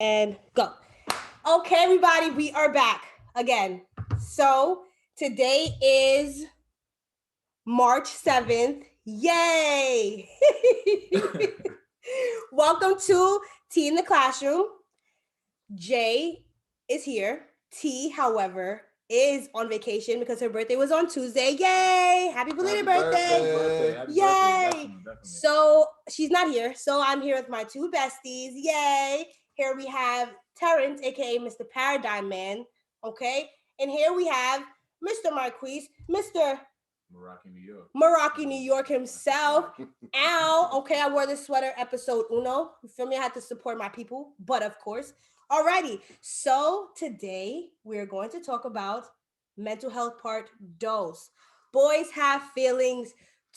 And go. Okay, everybody, we are back again. So today is March 7th. Yay! Welcome to Tea in the Classroom. Jay is here. T, however, is on vacation because her birthday was on Tuesday. Yay! Happy belated birthday! Happy birthday, Yay! definitely. So she's not here. So I'm here with my two besties. Yay! Here we have Terrence, aka Mr. Paradigm Man. Okay, and here we have Mr. Marquise, Mr. Meraki, New York. Meraki, New York himself. Ow. Okay, I wore this sweater episode uno. You feel me? I had to support my people, but of course. Alrighty. So today we're going to talk about mental health part dos. Boys have feelings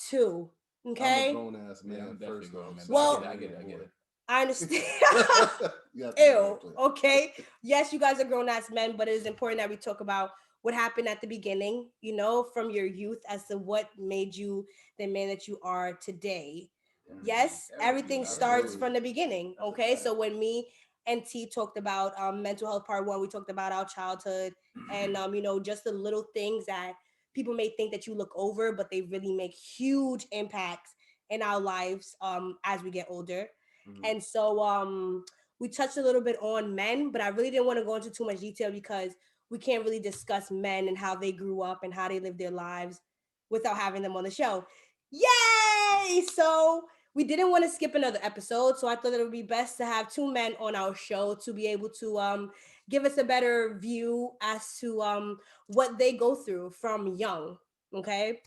too. Okay. I'm a grown ass man. Yeah, I'm definitely first grown, off, man. so Well, I get it. I understand. You have to make Ew. that clear. Okay. Yes, you guys are grown ass men, but it is important that we talk about what happened at the beginning, from your youth as to what made you the man that you are today. Yes, everything starts absolutely. from the beginning. That's a Okay. fact. So when me and T talked about mental health part one, we talked about our childhood and just the little things that people may think that you look over, but they really make huge impacts in our lives as we get older. Mhm. And so we touched a little bit on men, but I really didn't want to go into too much detail because we can't really discuss men and how they grew up and how they lived their lives without having them on the show. Yay! So we didn't want to skip another episode, so I thought it would be best to have two men on our show to be able to give us a better view as to what they go through from young. Okay,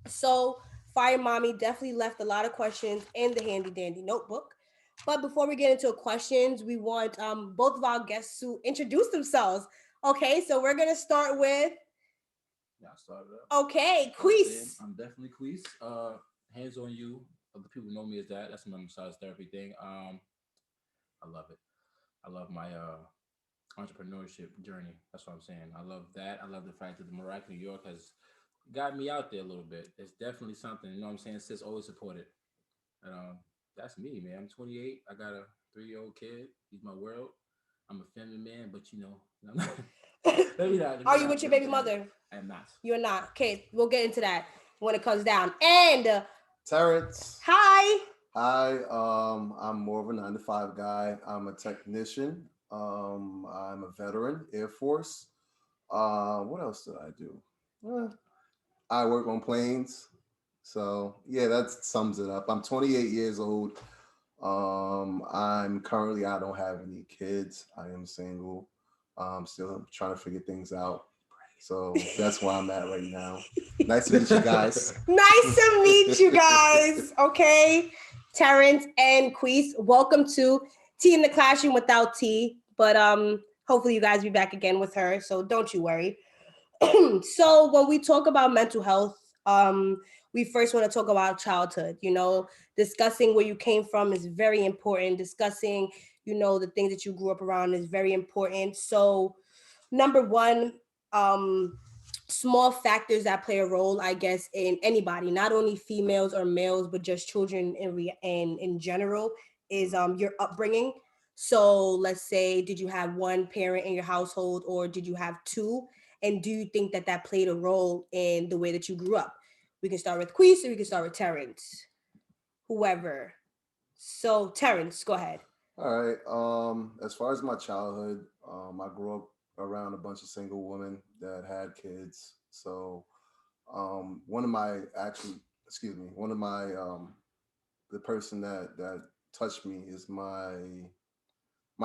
so Fire Mommy definitely left a lot of questions in the handy dandy notebook. But before we get into questions, we want both of our guests to introduce themselves. Okay, so we're gonna start with Yeah, I started up. okay, First thing, Queese. I'm definitely Queese. Hands on you. Other people know me as that. That's my massage therapy thing. I love it. I love my entrepreneurship journey. That's what I'm saying. I love that. I love the fact that the Meraki New York has got me out there a little bit. It's definitely something. You know what I'm saying? Sis always supported. And that's me, man. I'm 28. I got a 3-year-old kid. He's my world. I'm a family man, but let me not. Let me Are you not. with You your know what baby I'm saying? mother? I am not. You're not. Okay, we'll get into that when it comes down. And Terrence. hi. Hi. I'm more of a 9 to 5 guy. I'm a technician. I'm a veteran, Air Force. What else did I do? Eh, I work on planes. So yeah, that sums it up. I'm 28 years old. I don't have any kids. I am single. Still trying to figure things out. So that's where I'm at right now. Nice to meet you guys. Nice to meet you guys. Okay, Terrence and Queese, welcome to Tea in the Classroom without T. But hopefully you guys be back again with her. So don't you worry. So when we talk about mental health, we first want to talk about childhood. Discussing where you came from is very important. Discussing, the things that you grew up around is very important. So number one, um, small factors that play a role, I guess, in anybody, not only females or males, but just children in general, is your upbringing. So let's say, did you have one parent in your household, or did you have two? And do you think that that played a role in the way that you grew up? We can start with Queese, or we can start with Terrence, whoever. So Terrence, go ahead. All right. As far as my childhood, I grew up around a bunch of single women that had kids. So one of my actually, excuse me, one of my the person that touched me is my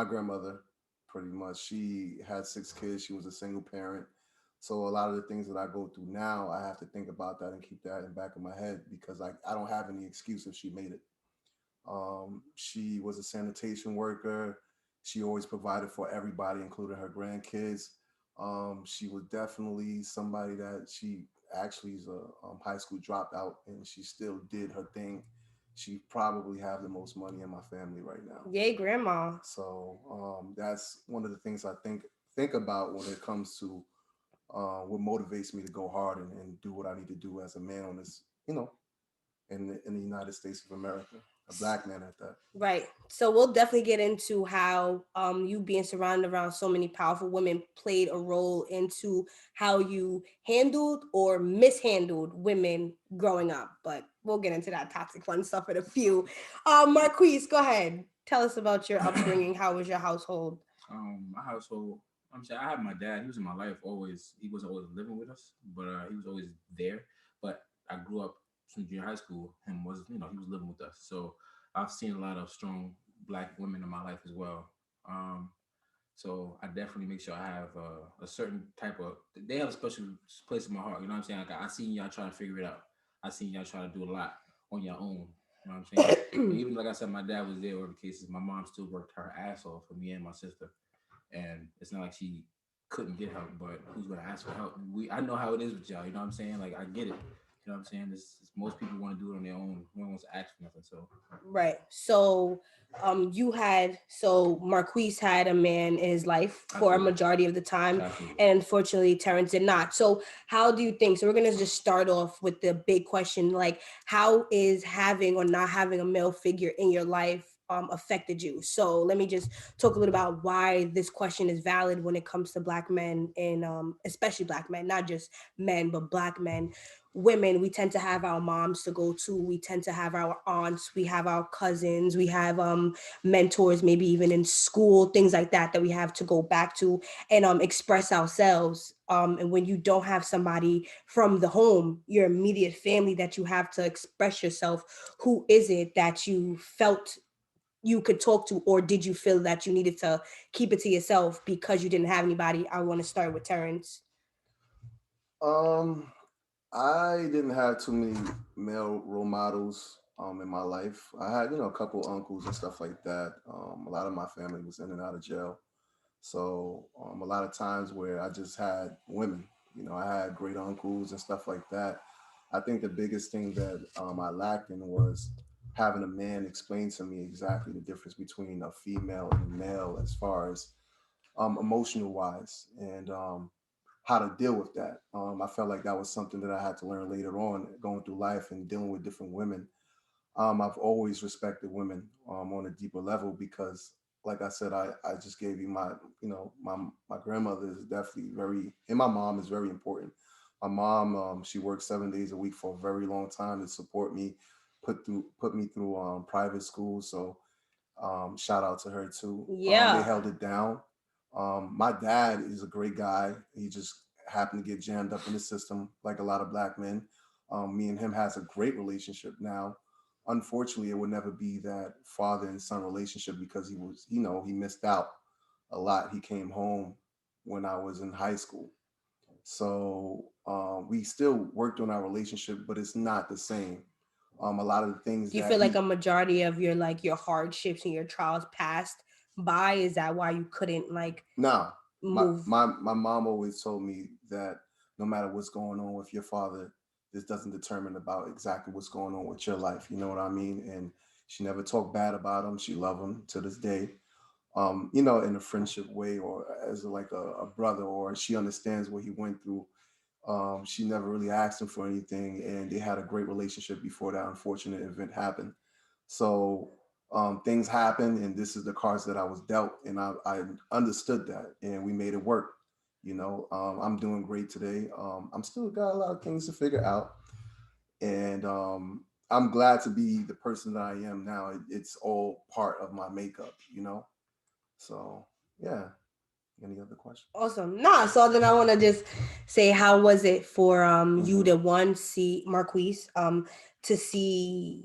grandmother. Pretty much, she had 6 kids. She was a single parent. So a lot of the things that I go through now, I have to think about that and keep that in the back of my head because I don't have any excuse if she made it. She was a sanitation worker. She always provided for everybody, including her grandkids. She was definitely somebody that she actually is a high school dropout, and she still did her thing. She probably have the most money in my family right now. Yay, grandma. So that's one of the things I think about when it comes to what motivates me to go hard and do what I need to do as a man on this, in the United States of America. a black man at that. Right. So we'll definitely get into how you being surrounded around so many powerful women played a role into how you handled or mishandled women growing up. But we'll get into that toxic fun stuff in a few. Marquise, go ahead. Tell us about your upbringing. How was your household? My household. I'm saying I had my dad. He was in my life always. He wasn't always living with us, but he was always there. But I grew up from junior high school. Him was, he was living with us. So I've seen a lot of strong black women in my life as well. Um, so I definitely make sure I have a certain type of. They have a special place in my heart. You know what I'm saying? Like I seen y'all trying to figure it out. I seen y'all trying to do a lot on your own. You know what I'm saying? And even like I said, my dad was there. Whatever the cases, my mom still worked her ass off for me and my sister. And it's not like she couldn't get help, but who's gonna ask for help? I know how it is with y'all. You know what I'm saying? Like I get it. You know what I'm saying? Most people want to do it on their own. No one wants to ask for nothing. So Right. So Marquise had a man in his life for a Absolutely. majority of the time. Absolutely. And unfortunately Terrence did not. So how do you think? So we're gonna just start off with the big question, like how is having or not having a male figure in your life affected you? So let me just talk a little about why this question is valid when it comes to black men and especially black men, not just men, but black men. Women, we tend to have our moms to go to, we tend to have our aunts, we have our cousins, we have mentors, maybe even in school, things like that we have to go back to and express ourselves. And when you don't have somebody from the home, your immediate family, that you have to express yourself, who is it that you felt you could talk to, or did you feel that you needed to keep it to yourself because you didn't have anybody? I want to start with Terrence. Um, I didn't have too many male role models in my life. I had, a couple uncles and stuff like that. A lot of my family was in and out of jail. So a lot of times where I just had women, I had great uncles and stuff like that. I think the biggest thing that I lacked in was having a man explain to me exactly the difference between a female and a male as far as emotional wise, and how to deal with that. I felt like that was something that I had to learn later on going through life and dealing with different women. I've always respected women on a deeper level because, like I said, I just gave you my grandmother is definitely very, and my mom is very important. My mom, she worked 7 days a week for a very long time to support me, put me through private school. So shout out to her too. They Yeah. held it down. My dad is a great guy. He just happened to get jammed up in the system like a lot of black men. Me and him has a great relationship now. Unfortunately, it would never be that father and son relationship because he was, he missed out a lot. He came home when I was in high school. So we still worked on our relationship, but it's not the same. A lot of the things Do you that feel like a majority of your your hardships and your trials passed by? Is that why you couldn't no, move? my mom always told me that no matter what's going on with your father, this doesn't determine about exactly what's going on with your life. You know what I mean? And she never talked bad about him. She loved him to this day. In a friendship way or as like a brother, or she understands what he went through. She never really asked him for anything, and they had a great relationship before that unfortunate event happened. So things happened, and this is the cards that I was dealt, and I understood that, and we made it work. I'm doing great today. I'm still got a lot of things to figure out, and I'm glad to be the person that I am now. It's all part of my makeup. So yeah. Any other questions? Awesome. Nah, so then I want to just say, how was it for you to one see Marquise to see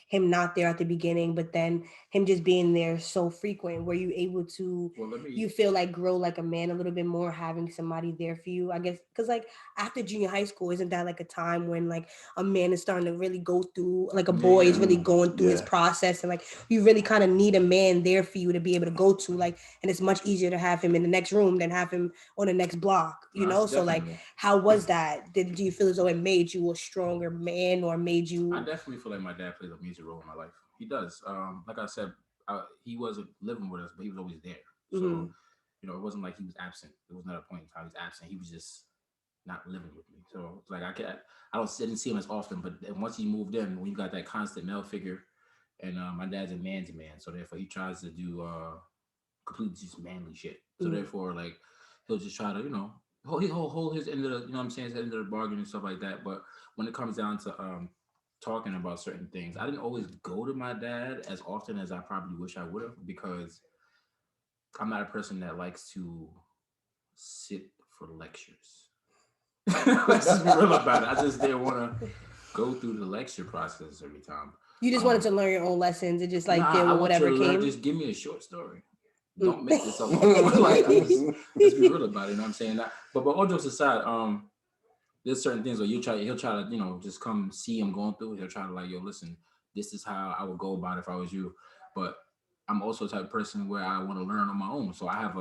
him not there at the beginning, but then him just being there so frequent? Were you able to you feel like grow like a man a little bit more having somebody there for you? I guess because after junior high school, isn't that like a time when a man is starting to really go through, like a boy is really going through his process, and you really kind of need a man there for you to be able to go to, and it's much easier to have him in the next room than have him on the next block, so how was that? Do you feel as though it made you a stronger man, or made you? I definitely feel like my dad plays a major role in my life. He does. Like I said, he wasn't living with us, but he was always there. So it wasn't like he was absent. There was not a point in time he was absent. He was just not living with me. So it's like I didn't see him as often, but once he moved in, when you got that constant male figure, And my dad's a man's man, so therefore he tries to do completely just manly shit. So therefore, like, he'll just try to, he'll hold his end of the, you know what I'm saying, his end of the bargain and stuff like that. But when it comes down to talking about certain things, I didn't always go to my dad as often as I probably wish I would have, because I'm not a person that likes to sit for lectures. Let's just be real about it. I just didn't want to go through the lecture process every time. You just wanted to learn your own lessons and just like deal with I whatever want you to came. learn, just give me a short story. Don't make this up. Like, let's be real about it. You know what I'm saying? But all jokes aside, there's certain things where he'll try to, just come see him going through. He'll try to like, yo, listen, this is how I would go about it if I was you. But I'm also the type of person where I want to learn on my own. So I have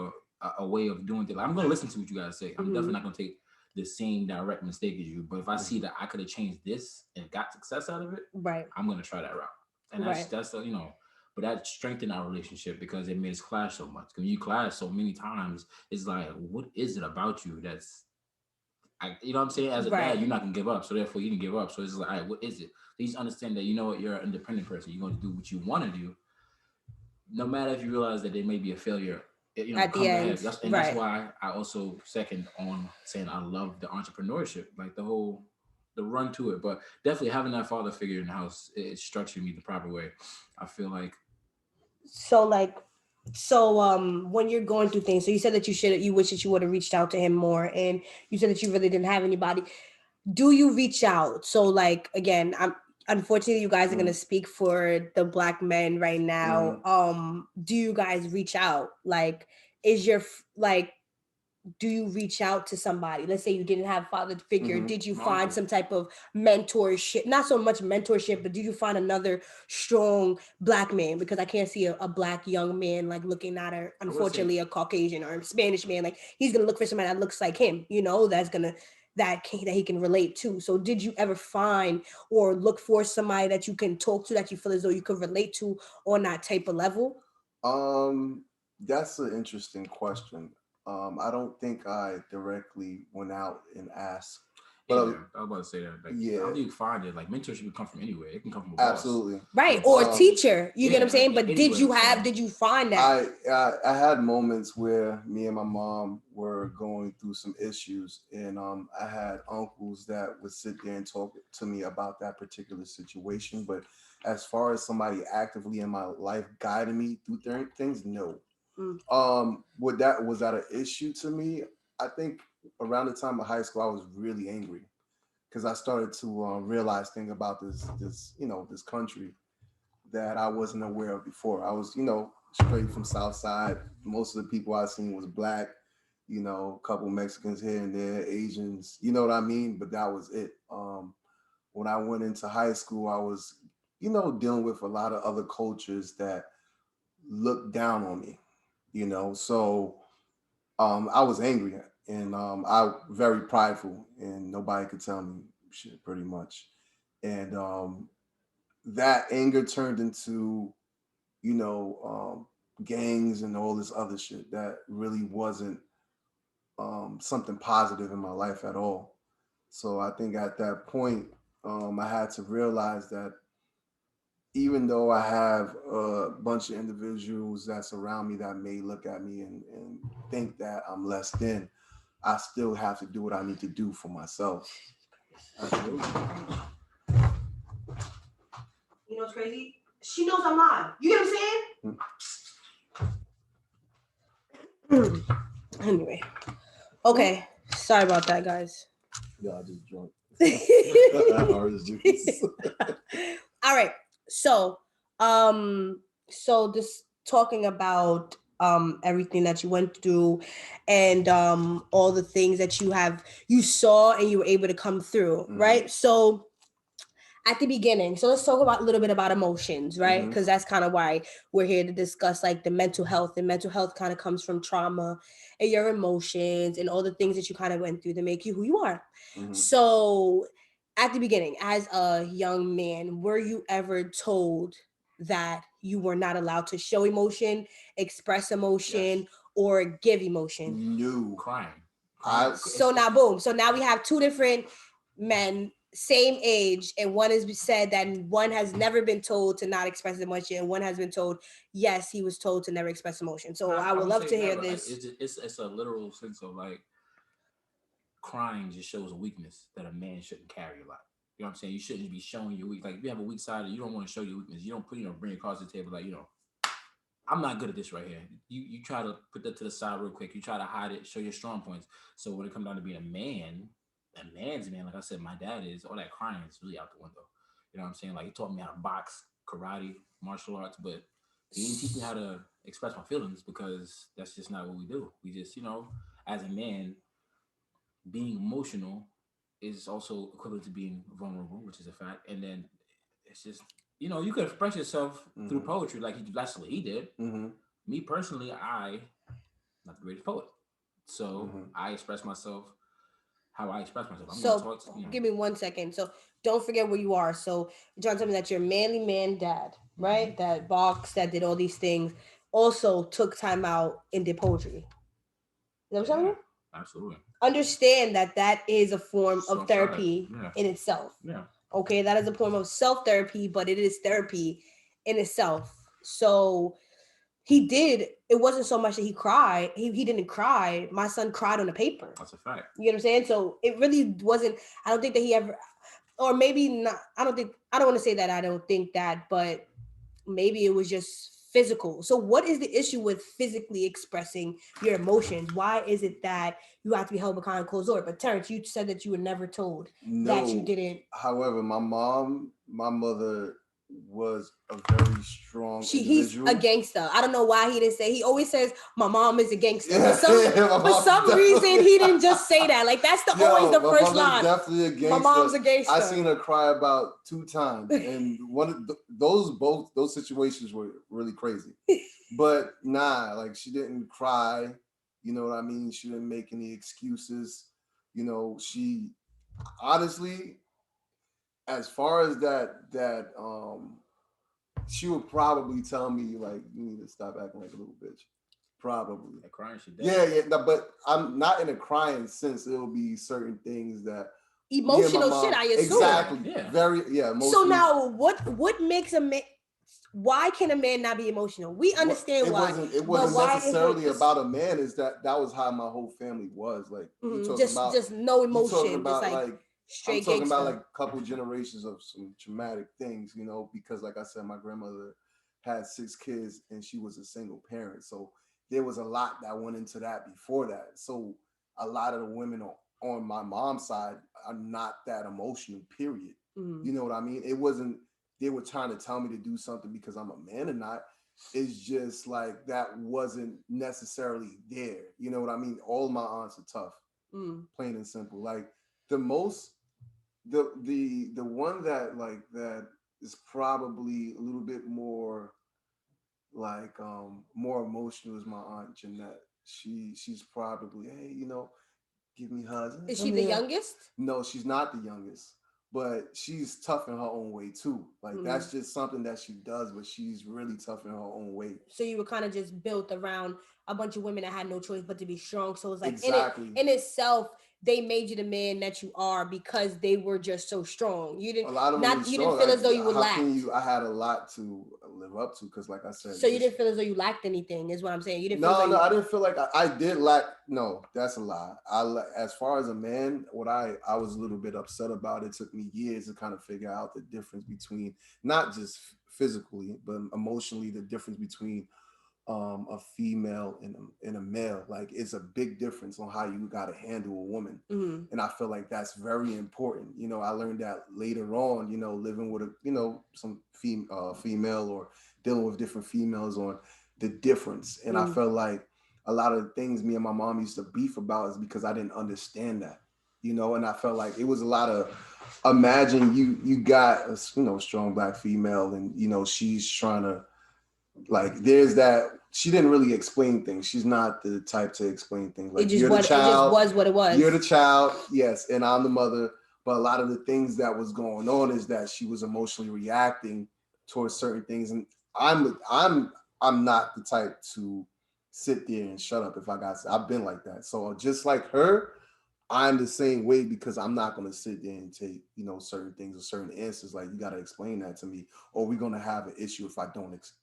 a way of doing things. I'm going to listen to what you guys say. I'm definitely not going to take the same direct mistake as you. But if I see that I could have changed this and got success out of it, right, I'm going to try that route. And that's but that strengthened our relationship because it made us clash so much. When you clash so many times, it's like, what is it about you that's, you know what I'm saying? As a dad, you're not gonna give up, so therefore you didn't give up. So it's like, all right, what is it? Please understand that, you know what, you're an independent person. You're going to do what you want to do, no matter if you realize that there may be a failure. At the end, ahead. That's why I also second on saying I love the entrepreneurship, like the run to it. But definitely having that father figure in the house, it structured me the proper way. I feel like. When you're going through things, so you said that you wish that you would have reached out to him more, and you said that you really didn't have anybody. Do you reach out? So like, again, unfortunately you guys are going to speak for the Black men right now. Do you guys reach out? Like, do you reach out to somebody? Let's say you didn't have a father figure. Did you find some type of mentorship? Not so much mentorship, but did you find another strong Black man? Because I can't see a Black young man like looking at unfortunately, a Caucasian or a Spanish man. Like, he's gonna look for somebody that looks like him, that he can relate to. So did you ever find or look for somebody that you can talk to, that you feel as though you could relate to on that type of level? That's an interesting question. I don't think I directly went out and asked. But I was about to say that. Like, how do you find it? Like, mentorship can come from anywhere. It can come from a boss. Absolutely. Right. Or a teacher. You get what I'm saying? But did you find that? I had moments where me and my mom were going through some issues, and I had uncles that would sit there and talk to me about that particular situation. But as far as somebody actively in my life guiding me through things, no. Was that an issue to me? I think around the time of high school, I was really angry because I started to realize things about this country that I wasn't aware of before. I was, straight from South Side. Most of the people I seen was Black, a couple Mexicans here and there, Asians, you know what I mean? But that was it. When I went into high school, I was, dealing with a lot of other cultures that looked down on me. So I was angry, and I very prideful, and nobody could tell me shit pretty much. And that anger turned into, gangs and all this other shit that really wasn't something positive in my life at all. So I think at that point, I had to realize that even though I have a bunch of individuals that's around me that may look at me and think that I'm less than, I still have to do what I need to do for myself. Absolutely. You know what's crazy? She knows I'm not. You get what I'm saying? Anyway. Okay. Sorry about that, guys. Yeah, I just drunk. All right. So this talking about everything that you went through and all the things that you saw and you were able to come through, right? So at the beginning, so let's talk about a little bit about emotions, right? Because that's kind of why we're here to discuss like the mental health, and mental health kind of comes from trauma and your emotions and all the things that you kind of went through to make you who you are. So at the beginning, as a young man, were you ever told that you were not allowed to show emotion, express emotion, or give emotion? No. Crying. So now, boom. So now we have two different men same age, and one has said that one has never been told to not express emotion, and one has been told, yes, he was told to never express emotion. So I would love to hear this. Like, it's a literal sense of like crying just shows a weakness that a man shouldn't carry a lot. You know what I'm saying? You shouldn't be showing your weak. Like if you have a weak side, you don't want to show your weakness. You don't put, bring it across the table like, I'm not good at this right here. You try to put that to the side real quick. You try to hide it, show your strong points. So when it comes down to being a man's man, like I said, my dad is, all that crying is really out the window. You know what I'm saying? Like he taught me how to box, karate, martial arts, but he didn't teach me how to express my feelings because that's just not what we do. We just, as a man, being emotional is also equivalent to being vulnerable, which is a fact. And then it's just, you can express yourself through poetry, like that's what he did. Me personally, I'm not the greatest poet, so I express myself how I express myself. I'm so gonna talk, give me 1 second. So don't forget where you are. So John told me that you're a manly man dad, right? That boxed, that did all these things, also took time out and did poetry. Is that what you're telling me? Absolutely. Understand that is a form of therapy in itself. Yeah. Okay, that is a form of self-therapy, but it is therapy in itself. So he did. It wasn't so much that he cried. He didn't cry. My son cried on the paper. That's a fact. You know what I'm saying? So it really wasn't. I don't think that he ever, or maybe not. I don't want to say that. I don't think that, but maybe it was just physical. So what is the issue with physically expressing your emotions? Why is it that you have to be held behind closed door? But Terrence, you said that you were never told that you didn't. However, my mother was a very strong individual. He's a gangster. I don't know why he didn't say. He always says my mom is a gangster. For some reason, he didn't just say that. Like that's always the first line. Definitely a gangster. My mom's a gangster. I seen her cry about 2 times, and those situations were really crazy. But nah, like she didn't cry. You know what I mean? She didn't make any excuses. She honestly, as far as that she would probably tell me like, you need to stop acting like a little bitch. Probably. Like crying, she does. Yeah. No, but I'm not in a crying sense. It'll be certain things that emotional shit, I assume. Exactly. Yeah. Very emotional. So now what makes a man, why can a man not be emotional? We understand why. It wasn't necessarily about a man. Is that was how my whole family was. Like just no emotion. Talking about just like straight I'm talking gangster. about like a couple generations of some traumatic things, because like I said, my grandmother had 6 kids and she was a single parent. So there was a lot that went into that before that. So a lot of the women on my mom's side are not that emotional, period. You know what I mean? It wasn't, they were trying to tell me to do something because I'm a man or not. It's just like that wasn't necessarily there. You know what I mean? All my aunts are tough, plain and simple. Like the one that is probably a little bit more like more emotional is my aunt Jeanette. She's probably, hey, give me hugs. Is she the youngest? No, she's not the youngest, but she's tough in her own way too. Like that's just something that she does, but she's really tough in her own way. So you were kind of just built around a bunch of women that had no choice but to be strong. So it's like exactly. in itself, they made you the man that you are because they were just so strong. You didn't feel as though you would lack. I had a lot to live up to because, like I said, so you didn't feel as though you lacked anything. Is what I'm saying. You didn't. I didn't feel like I did lack. No, that's a lie. As far as a man, what I was a little bit upset about. It took me years to kind of figure out the difference between not just physically but emotionally, the difference between a female and a male. Like it's a big difference on how you got to handle a woman. And I feel like that's very important. I learned that later on, living with some female or dealing with different females on the difference. And I felt like a lot of the things me and my mom used to beef about is because I didn't understand that, and I felt like it was a lot of, imagine you got a strong Black female and she's trying to, like, there's that, she didn't really explain things. She's not the type to explain things. Like, it just was what it was. You're the child, yes, and I'm the mother. But a lot of the things that was going on is that she was emotionally reacting towards certain things. And I'm not the type to sit there and shut up if I've been like that. So just like her, I'm the same way because I'm not going to sit there and take, certain things or certain answers. Like, you got to explain that to me, or we're going to have an issue if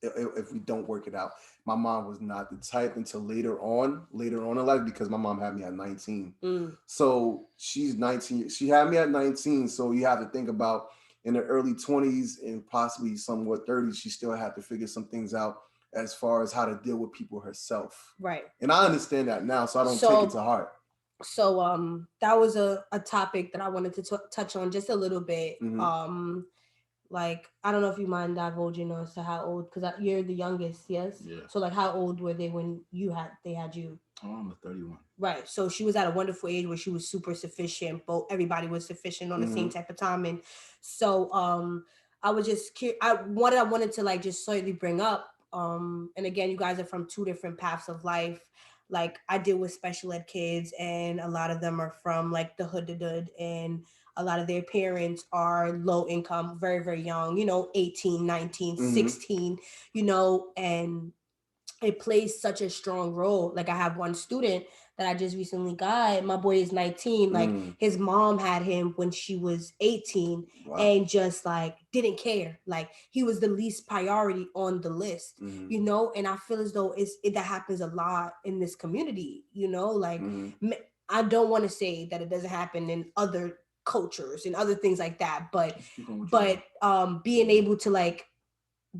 if we don't work it out. My mom was not the type until later on in life, because my mom had me at 19. So she's 19. She had me at 19. So you have to think about in the early 20s and possibly somewhat 30s, she still had to figure some things out as far as how to deal with people herself. Right. And I understand that now, so I don't take it to heart. So that was a topic that I wanted to touch on just a little bit. Like, I don't know if you mind divulging as to how old, because you're the youngest, yes? Yeah. So like, how old were they when they had you? Oh, I'm 31. Right. So she was at a wonderful age where she was super sufficient. Both everybody was sufficient on the same type of time. And so I was just curious. I wanted to like just slightly bring up. And again, you guys are from two different paths of life. Like, I deal with special ed kids, and a lot of them are from like the hood, and a lot of their parents are low income, very, very young, 18, 19, 16, and it plays such a strong role. Like, I have one student that I just recently got. My boy is 19. Like, his mom had him when she was 18. Wow. And just like didn't care. Like, he was the least priority on the list, and I feel as though that happens a lot in this community, like I don't want to say that it doesn't happen in other cultures and other things like that, but being able to like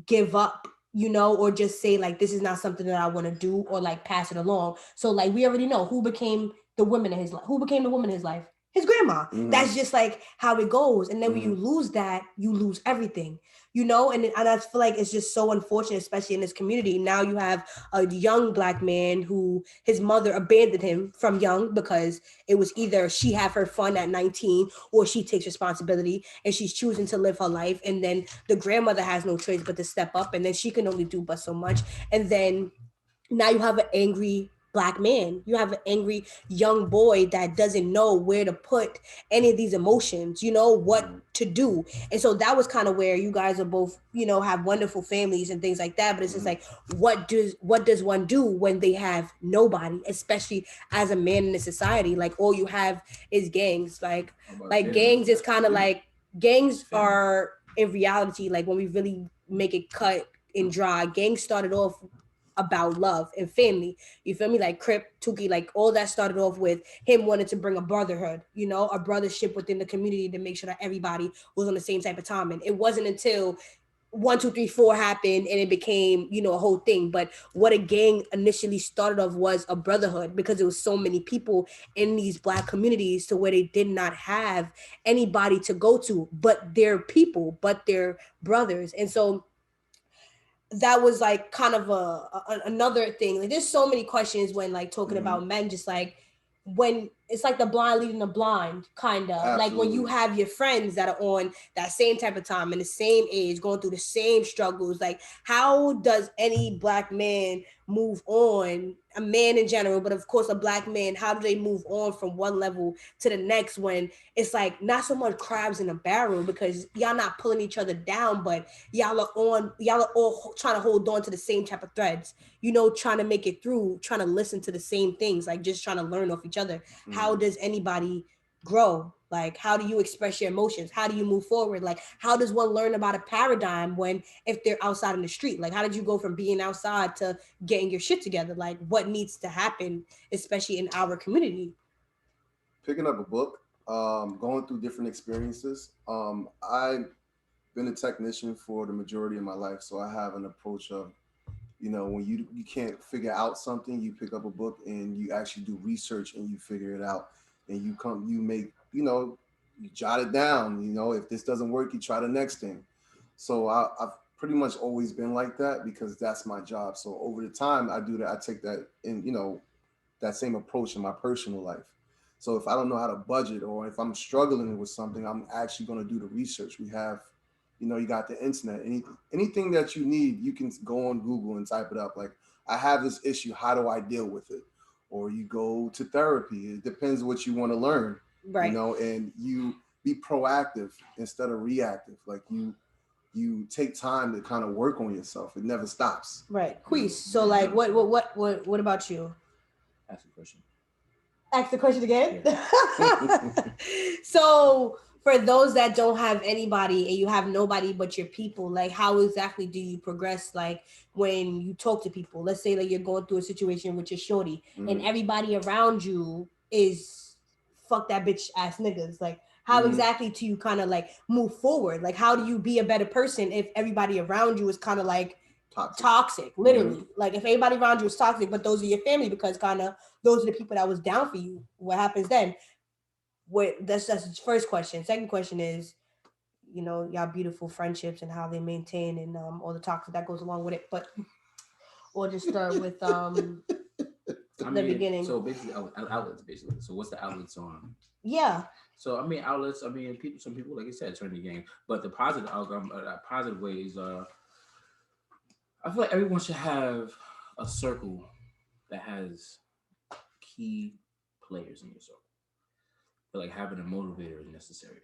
give up, or just say like, this is not something that I want to do, or like pass it along. So like, we already know who became the woman in his life. Who became the woman in his life? His grandma. That's just like how it goes. And then when you lose that, you lose everything, and I feel like it's just so unfortunate, especially in this community. Now you have a young Black man who his mother abandoned him from young, because it was either she have her fun at 19 or she takes responsibility, and she's choosing to live her life. And then the grandmother has no choice but to step up, and then she can only do but so much. And then now you have an angry Black man. You have an angry young boy that doesn't know where to put any of these emotions, what to do. And so that was kind of where you guys are both, have wonderful families and things like that. But it's just like, what does one do when they have nobody, especially as a man in a society? Like, all you have is gangs. Like gangs is kind of like, gangs are in reality, like when we really make it cut and dry, gangs started off about love and family. You feel me? Like Crip, Tuki, like all that started off with him wanting to bring a brotherhood, a brothership within the community to make sure that everybody was on the same type of time. And it wasn't until 1, 2, 3, 4 happened and it became, a whole thing. But what a gang initially started off was a brotherhood, because there was so many people in these Black communities to where they did not have anybody to go to but their people, but their brothers. And so that was like kind of another thing. Like, there's so many questions when like talking about men, just like when it's like the blind leading the blind, kind of like when you have your friends that are on that same type of time and the same age, going through the same struggles. Like, how does any Black man move on, a man in general, but of course a Black man, how do they move on from one level to the next when it's like not so much crabs in a barrel, because y'all not pulling each other down, but y'all are all trying to hold on to the same type of threads, trying to make it through, trying to listen to the same things, like just trying to learn off each other. How does anybody grow? Like, how do you express your emotions? How do you move forward? Like, how does one learn about a paradigm when, if they're outside in the street? Like, how did you go from being outside to getting your shit together? Like, what needs to happen, especially in our community? Picking up a book, going through different experiences. I've been a technician for the majority of my life, so I have an approach of, when you can't figure out something, you pick up a book and you actually do research and you figure it out, and you make, you jot it down. If this doesn't work, you try the next thing. So I've pretty much always been like that because that's my job. So over the time I do that, I take that in, that same approach in my personal life. So if I don't know how to budget, or if I'm struggling with something, I'm actually going to do the research. We have, you got the internet. Anything that you need, you can go on Google and type it up. Like, I have this issue, how do I deal with it? Or you go to therapy. It depends what you want to learn, right? And you be proactive instead of reactive. Like, you take time to kind of work on yourself. It never stops. Right. Quise. So like, what about you? Ask a question. Ask the question again. So for those that don't have anybody and you have nobody but your people, like how exactly do you progress? Like when you talk to people, let's say like you're going through a situation with your shorty and everybody around you is fuck that bitch ass niggas. Like how exactly do you kind of like move forward? Like how do you be a better person if everybody around you is kind of like toxic, literally. Like if everybody around you is toxic, but those are your family because kind of those are the people that was down for you. What happens then? That's the first question. Second question is, you know, y'all beautiful friendships and how they maintain and all the toxic that goes along with it. But we'll just start with the beginning. So basically, outlets. Basically, so what's the outlets on? Yeah. So I mean, outlets. I mean, people. Some people, like I said, turn the game. But the positive outcome, positive ways. I feel like everyone should have a circle that has key players in your circle. I feel like having a motivator is necessary.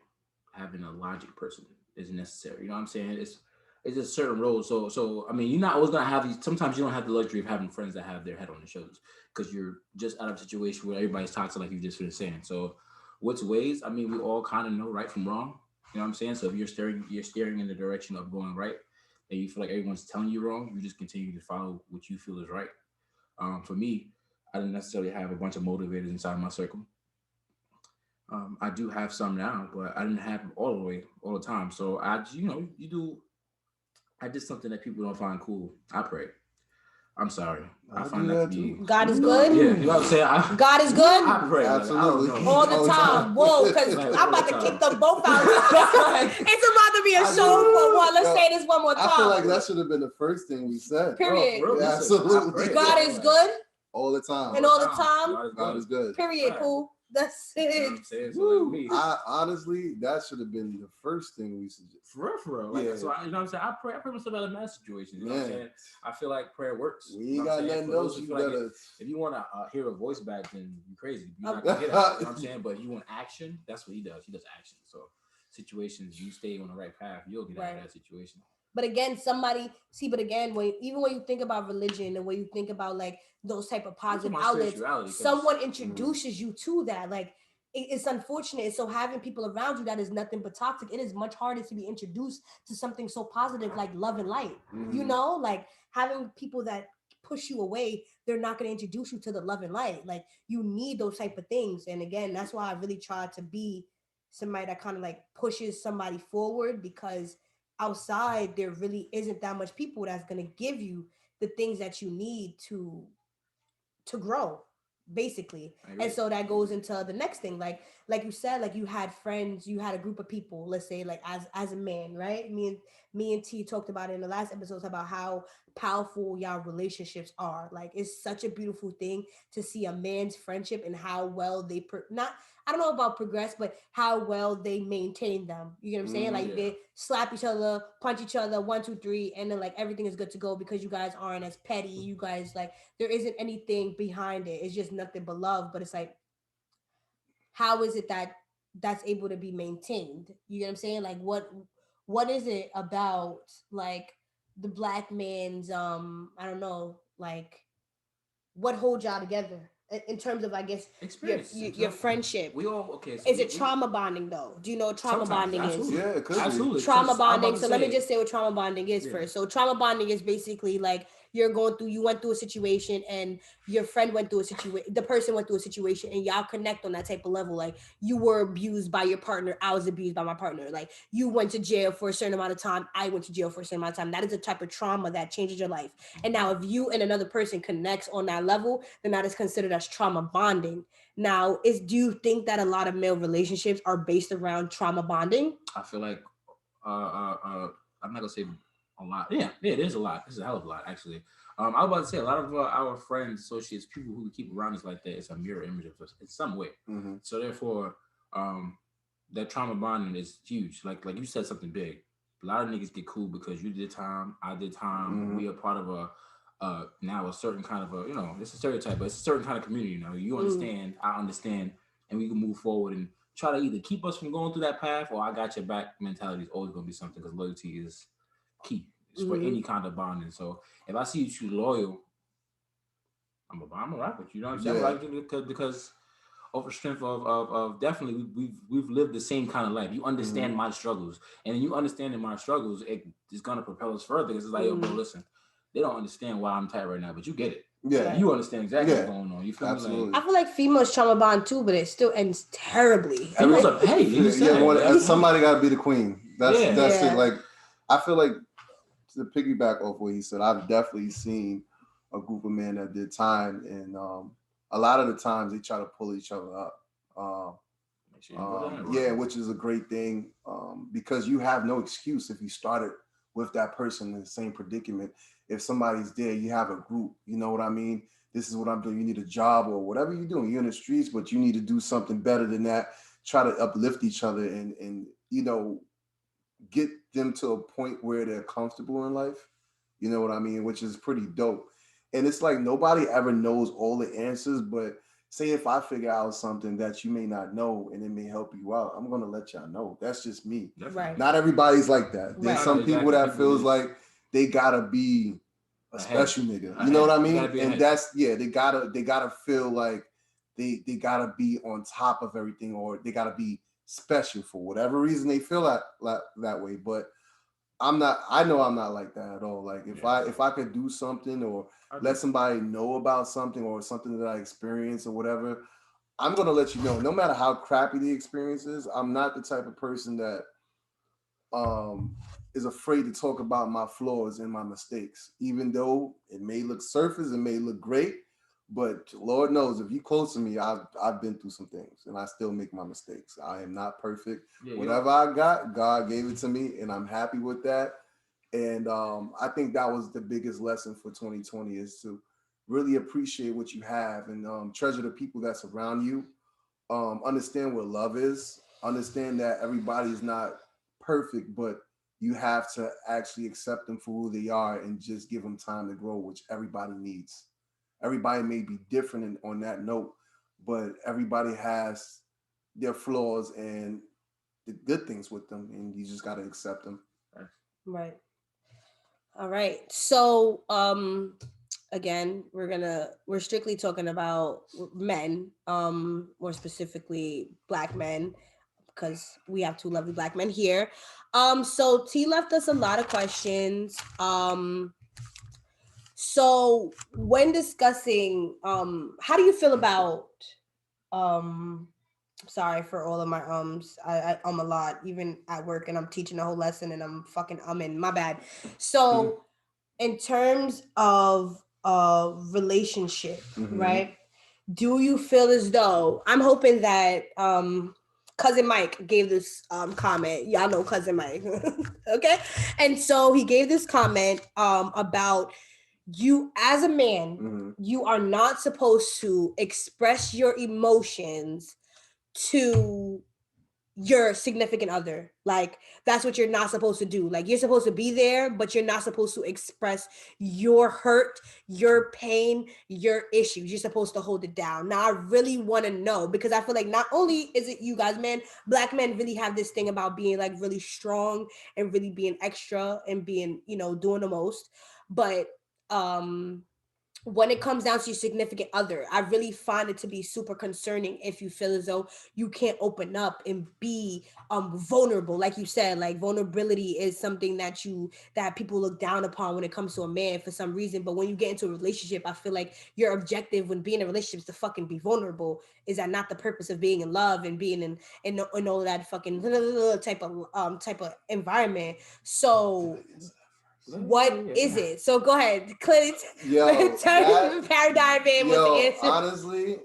Having a logic person is necessary. You know what I'm saying? It's a certain role. So I mean, you're not always gonna have these. Sometimes you don't have the luxury of having friends that have their head on their shoulders because you're just out of a situation where everybody's toxic, like you just finished saying. So, what's ways? I mean, we all kind of know right from wrong. You know what I'm saying? So if you're steering in the direction of going right, and you feel like everyone's telling you wrong, you just continue to follow what you feel is right. For me, I didn't necessarily have a bunch of motivators inside my circle. I do have some now, but I didn't have them all the way, all the time. So I did something that people don't find cool. I pray. I'm sorry. I find that to be. God is good. Yeah, you know what I'm saying. God is good. I pray. Absolutely. Like, all the time. Whoa, because I'm about to kick them both out. It's about to be a show for one. Let's say this one more time. I feel like that should have been the first thing we said. Period. Yeah, absolutely. God is good. All the time. And all the time. God is good. Period, cool. That's it. You know what I'm saying? So like me. Honestly, that should have been the first thing we suggested. For real. Like, so you know what I'm saying? I pray myself out of mass situations. You know what I'm saying? I feel like prayer works. We ain't got nothing else. If you want to hear a voice back, then you're crazy. You're not gonna get it. You know what I'm saying? But you want action, that's what he does. He does action. So situations, you stay on the right path, you'll get out of that situation. But again, when you think about religion and when you think about like those type of positive outlets, someone introduces you to that. Like it's unfortunate. So having people around you that is nothing but toxic, it is much harder to be introduced to something so positive like love and light. You know, like having people that push you away, they're not going to introduce you to the love and light. Like you need those type of things. And again, that's why I really try to be somebody that kind of like pushes somebody forward, because outside there really isn't that much people that's going to give you the things that you need to grow, basically. And so that goes into the next thing, like you said, like you had friends, you had a group of people, let's say like as a man, right? Me and T talked about it in the last episodes about how powerful y'all relationships are. Like it's such a beautiful thing to see a man's friendship and how well they I don't know about progress, but how well they maintain them. You know what I'm saying? Like they slap each other, punch each other, 1, 2, 3, and then like everything is good to go because you guys aren't as petty. You guys like there isn't anything behind it. It's just nothing but love. But it's like, how is it that that's able to be maintained? You know what I'm saying? Like what is it about like the black man's I don't know, like what holds y'all together in terms of, I guess, your friendship? We all So is it trauma bonding though? Do you know what trauma bonding is? Yeah, it could be. Absolutely. Trauma bonding. So let me just say what trauma bonding is first. So trauma bonding is basically like you went through a situation and your friend went through a situation, the person went through a situation, and y'all connect on that type of level. Like you were abused by your partner, I was abused by my partner. Like you went to jail for a certain amount of time, I went to jail for a certain amount of time. That is a type of trauma that changes your life. And now if you and another person connects on that level, then that is considered as trauma bonding. Now, do you think that a lot of male relationships are based around trauma bonding? I feel like I'm not gonna say a lot. Yeah, it is a lot. It's a hell of a lot, actually. I was about to say a lot of our friends, associates, people who we keep around us like that, it's a mirror image of us in some way. So therefore, that trauma bonding is huge. Like you said something big. A lot of niggas get cool because you did time, I did time. We are part of now a certain kind of it's a stereotype, but it's a certain kind of community. You know, you understand, I understand, and we can move forward and try to either keep us from going through that path, or I got your back mentality is always going to be something, because loyalty is key. It's for any kind of bonding. So if I see you loyal, I'm gonna rock with you. You know what I'm saying? Like, because over strength of definitely we've lived the same kind of life. You understand my struggles, and you understanding my struggles, it is gonna propel us further. Because it's like, yo, bro, listen, they don't understand why I'm tight right now, but you get it. Yeah, you understand exactly what's going on. You feel absolutely. me? Like, I feel like females trauma bond too, but it still ends terribly. Females are petty. Somebody got to be the queen. That's it. Like, I feel like, to piggyback off what he said, I've definitely seen a group of men that did time, and a lot of the times they try to pull each other up. Which is a great thing, because you have no excuse if you started with that person in the same predicament. If somebody's there, you have a group. You know what I mean? This is what I'm doing. You need a job or whatever you're doing. You're in the streets, but you need to do something better than that. Try to uplift each other and get them to a point where they're comfortable in life. You know what I mean? Which is pretty dope. And it's like nobody ever knows all the answers, but say if I figure out something that you may not know and it may help you out, I'm gonna let y'all know. That's just me. Right. Not everybody's like that. There's some people that feels like they gotta be a special nigga. You know what I mean? And that's they gotta feel like they gotta be on top of everything, or they gotta be special for whatever reason they feel that way. But I'm not. I know I'm not like that at all. Like if I could do something or let somebody know about something or something that I experience or whatever, I'm gonna let you know. No matter how crappy the experience is, I'm not the type of person that is afraid to talk about my flaws and my mistakes. Even though it may look surface, it may look great, but Lord knows if you close to me, I've been through some things and I still make my mistakes. I am not perfect. Whatever I got, God gave it to me, and I'm happy with that. And I think that was the biggest lesson for 2020 is to really appreciate what you have and treasure the people that's around you. Understand what love is. Understand that everybody is not perfect, but you have to actually accept them for who they are and just give them time to grow, which everybody needs. Everybody may be different on that note, but everybody has their flaws and the good things with them, and you just got to accept them. Right. All right. So, again, we're strictly talking about men, more specifically Black men, because we have two lovely Black men here. So T left us a lot of questions. So when discussing, how do you feel about, sorry for all of my I a lot, even at work, and I'm teaching a whole lesson and I'm fucking my bad. So in terms of relationship, right? Do you feel as though, I'm hoping that Cousin Mike gave this comment. Y'all know Cousin Mike. Okay? And so he gave this comment about you as a man, you are not supposed to express your emotions to your significant other. Like, that's what you're not supposed to do. Like, you're supposed to be there, but you're not supposed to express your hurt, your pain, your issues. You're supposed to hold it down. Now, I really want to know, because I feel like not only is it you guys, men, Black men really have this thing about being like really strong and really being extra and being, doing the most. But when it comes down to your significant other, I really find it to be super concerning if you feel as though you can't open up and be vulnerable. Like you said, like vulnerability is something that people look down upon when it comes to a man for some reason. But when you get into a relationship, I feel like your objective when being in a relationship is to fucking be vulnerable. Is that not the purpose of being in love and being in all that fucking type of environment? So what is it? So go ahead, Clint. Turn paradigm in with the answer. Honestly,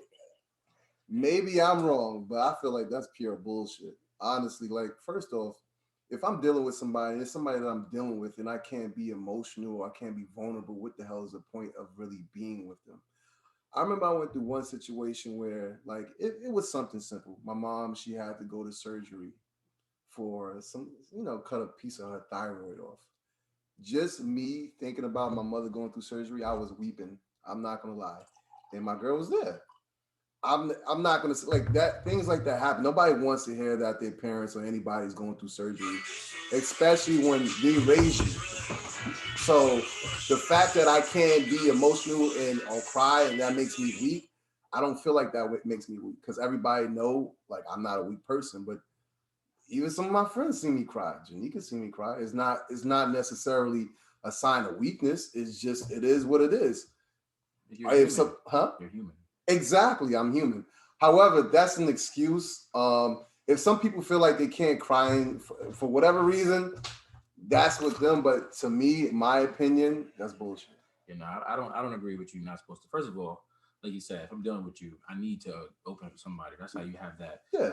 maybe I'm wrong, but I feel like that's pure bullshit. Honestly, like, first off, if I'm dealing with somebody, it's somebody that I'm dealing with, and I can't be emotional or I can't be vulnerable, what the hell is the point of really being with them? I remember I went through one situation where, like, it was something simple. My mom, she had to go to surgery for some, cut a piece of her thyroid off. Just me thinking about my mother going through surgery, I was weeping. I'm not gonna lie, and my girl was there. I'm not gonna say like that. Things like that happen. Nobody wants to hear that their parents or anybody's going through surgery, especially when they raise you. So the fact that I can't be emotional and or cry and that makes me weak, I don't feel like that makes me weak, because everybody know, like, I'm not a weak person, but even some of my friends see me cry. Janika see me cry. It's not necessarily a sign of weakness. It's just, it is what it is. You're human. You're human. Exactly, I'm human. However, that's an excuse. If some people feel like they can't cry for whatever reason, that's with them. But to me, my opinion, that's bullshit. You know, I don't agree with you. Not supposed to. First of all, like you said, if I'm dealing with you, I need to open up to somebody. That's how you have that. Yeah.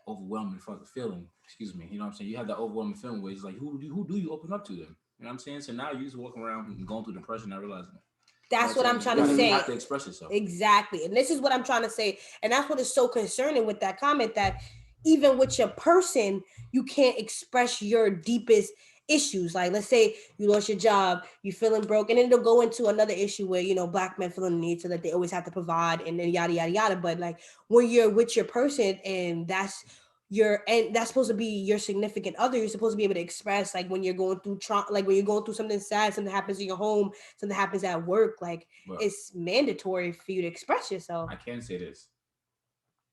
Overwhelming fucking feeling. Excuse me. You know what I'm saying? You have that overwhelming feeling where it's like, who do you open up to them? You know what I'm saying? So now you just walking around and going through depression, not realizing it. That's what I'm trying to say. You have to express yourself. Exactly. And this is what I'm trying to say. And that's what is so concerning with that comment, that even with your person, you can't express your deepest issues. Like, let's say you lost your job, you feeling broke, and then it'll go into another issue where, you know, Black men feeling the need so that they always have to provide, and then yada, yada, yada. But like, when you're with your person and that's supposed to be your significant other, you're supposed to be able to express, like, when you're going through like when you're going through something sad, something happens in your home, something happens at work, like, but it's mandatory for you to express yourself. I can say this.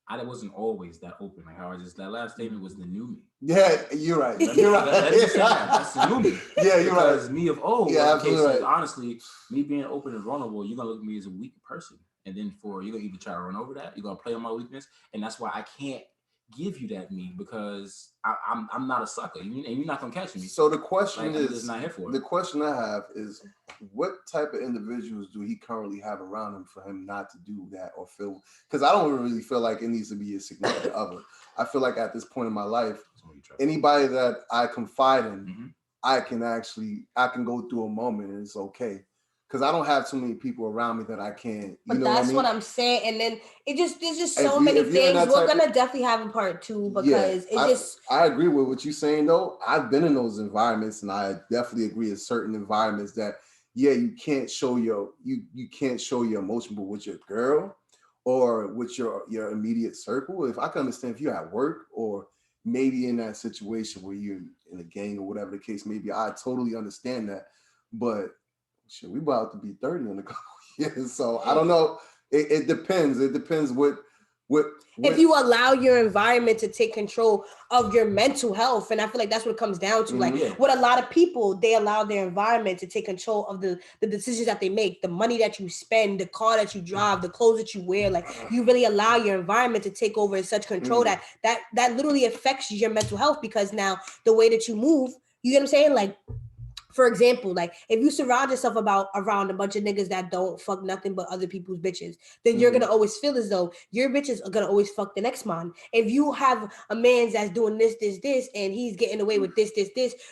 I wasn't always that open. Like how that last statement was the new me. Yeah, you're right. You're right. That's the new me. Yeah, you're right. Because me of old, yeah, absolutely right. Honestly, me being open and vulnerable, you're gonna look at me as a weak person, and then you're gonna either try to run over that, you're gonna play on my weakness, and that's why I can't give you that me, because I'm not a sucker, and you're not gonna catch me. So the question is, I'm just not here for it. The question I have is, what type of individuals do he currently have around him for him not to do that or feel? Because I don't really feel like it needs to be a significant other. I feel like at this point in my life, anybody that I confide in, I can go through a moment and it's okay. Because I don't have too many people around me that I can't. But that's what I'm saying. And then there's just so many things. We're gonna definitely have a part 2, because I agree with what you're saying though. I've been in those environments, and I definitely agree in certain environments that you can't show your emotion, but with your girl or with your immediate circle. If I can understand if you're at work or maybe in that situation where you're in a gang or whatever the case may be, I totally understand that. But shit, we about to be 30 in a couple years, so I don't know. It depends. It depends what if you allow your environment to take control of your mental health. And I feel like that's what it comes down to. Like with a lot of people, they allow their environment to take control of the decisions that they make, the money that you spend, the car that you drive, the clothes that you wear. Like, you really allow your environment to take over in such control that literally affects your mental health, because now the way that you move, you get what I'm saying? Like, for example, like, if you surround yourself around a bunch of niggas that don't fuck nothing but other people's bitches, then you're gonna always feel as though your bitches are gonna always fuck the next man. If you have a man that's doing this, and he's getting away with this,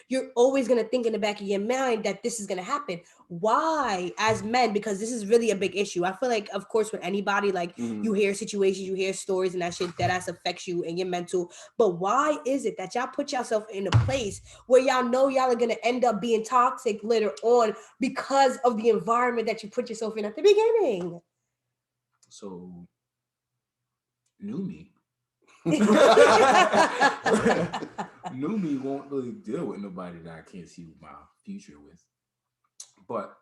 you're always gonna think in the back of your mind that this is gonna happen. Why, as men? Because this is really a big issue. I feel like, of course, with anybody, like, you hear situations, you hear stories, and that shit that affects you and your mental. But why is it that y'all put yourself in a place where y'all know y'all are gonna end up being toxic later on because of the environment that you put yourself in at the beginning? So, new me. New me won't really deal with nobody that I can't see my future with. But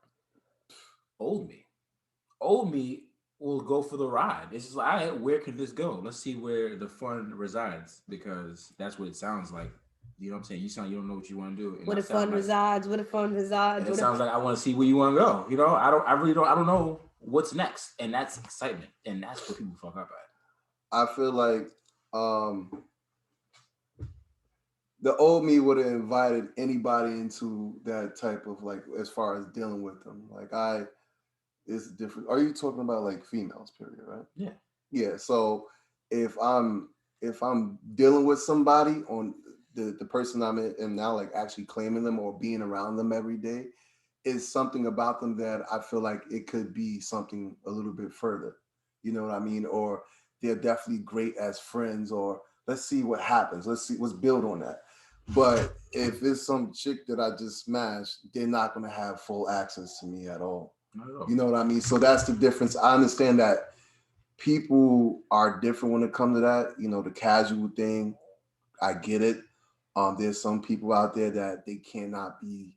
old me will go for the ride. It's just like, all right, where can this go? Let's see where the fun resides, because that's what it sounds like. You know what I'm saying? You don't know what you want to do. Where the fun resides. Where the fun resides. It sounds like I want to see where you want to go. You know, I don't know what's next, and that's excitement, and that's what people fuck up at. I feel like the old me would have invited anybody into that type of, like, as far as dealing with them. Like, it's different. Are you talking about like females, period, right? Yeah. Yeah. So if I'm dealing with somebody, on the person I'm in, and now, like, actually claiming them or being around them every day, is something about them that I feel like it could be something a little bit further. You know what I mean? Or they're definitely great as friends, or let's see what happens. Let's build on that. But if it's some chick that I just smashed, they're not going to have full access to me at all. You know what I mean? So that's the difference. I understand that people are different when it comes to that. You know, the casual thing, I get it. There's some people out there that they cannot be